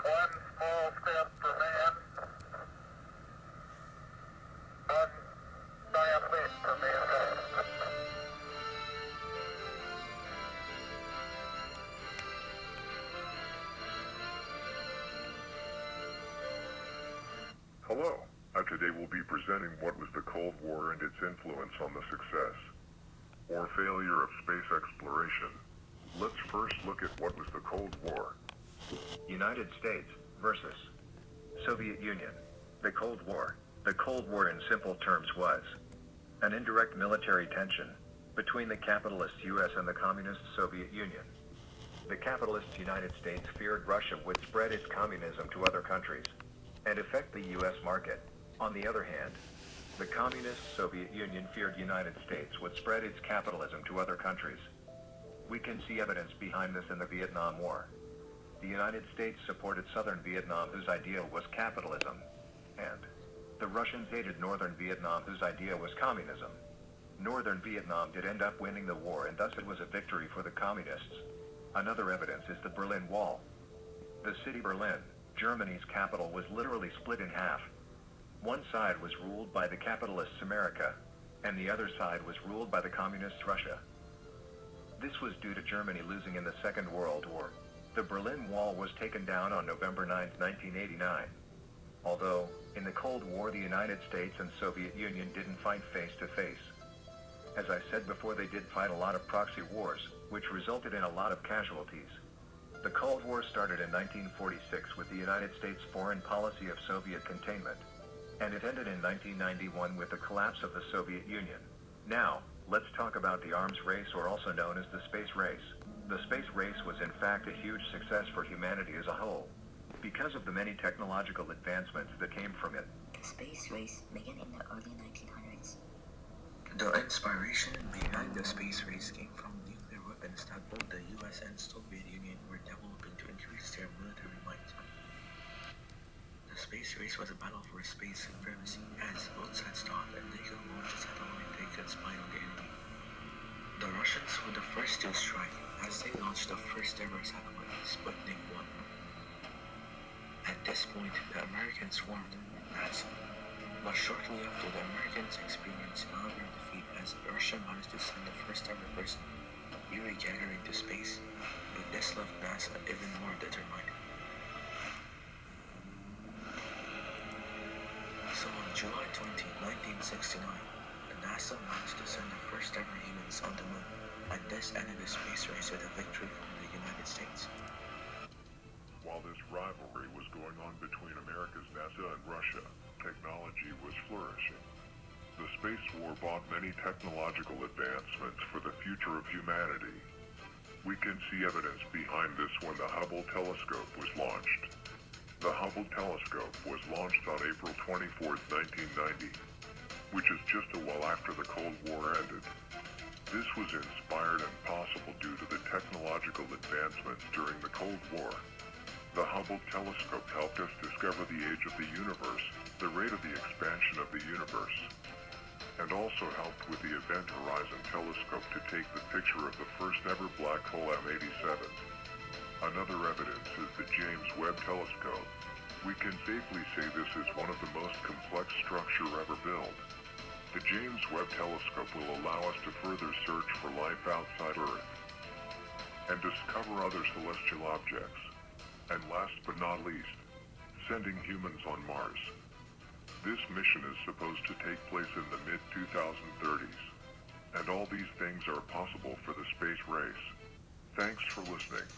one small step for man, one giant leap for mankind. Hello. Today we'll be presenting what was the Cold War and its influence on the success or failure of space exploration. Let's first look at what was the Cold War. United States versus Soviet Union. The Cold War. The Cold War in simple terms was an indirect military tension between the capitalist US and the communist Soviet Union. The capitalist United States feared Russia would spread its communism to other countries and affect the US market. On the other hand, the communist Soviet Union feared United States would spread its capitalism to other countries. We can see evidence behind this in the Vietnam War. The United States supported southern Vietnam, whose idea was capitalism, and the Russians hated northern Vietnam, whose idea was communism. Northern Vietnam did end up winning the war, and thus it was a victory for the communists. Another evidence is the Berlin Wall. The city Berlin, Germany's capital, was literally split in half. One side was ruled by the capitalists America, and the other side was ruled by the communists Russia. This was due to Germany losing in the Second World War. The Berlin Wall was taken down on November 9, 1989. Although, in the Cold War, the United States and Soviet Union didn't fight face to face. As I said before, they did fight a lot of proxy wars, which resulted in a lot of casualties. The Cold War started in 1946 with the United States foreign policy of Soviet containment, and it ended in 1991 with the collapse of the Soviet Union. Now, let's talk about the arms race, or also known as the space race. The space race was in fact a huge success for humanity as a whole, because of the many technological advancements that came from it. The space race began in the early 1900s. The inspiration behind the space race came from nuclear weapons that both the US and Soviet Union were developing to increase their military might. The space race was a battle for space supremacy, as both sides thought that they could launch a satellite they could spy on the enemy. The Russians were the first to strike, as they launched the first ever satellite, Sputnik 1. At this point, the Americans formed NASA, but shortly after, the Americans experienced another defeat as Russia managed to send the first ever person, Yuri Gagarin, to space, but this left NASA even more determined. So on July 20, 1969, NASA managed to send the first ever humans on the moon, and this ended the space race with a victory from the United States. While this rivalry was going on between America's NASA and Russia, technology was flourishing. The space war brought many technological advancements for the future of humanity. We can see evidence behind this when the Hubble telescope was launched. The Hubble telescope was launched on April 24, 1990, which is just a while after the Cold War ended. This was inspired and possible due to the technological advancements during the Cold War. The Hubble telescope helped us discover the age of the universe, the rate of the expansion of the universe, and also helped with the Event Horizon telescope to take the picture of the first ever black hole M87. Another evidence is the James Webb telescope. We can safely say this is one of the most complex structure ever built. The James Webb telescope will allow us to further search for life outside Earth and discover other celestial objects. And last but not least, sending humans on Mars. This mission is supposed to take place in the mid-2030s, and all these things are possible for the space race. Thanks for listening.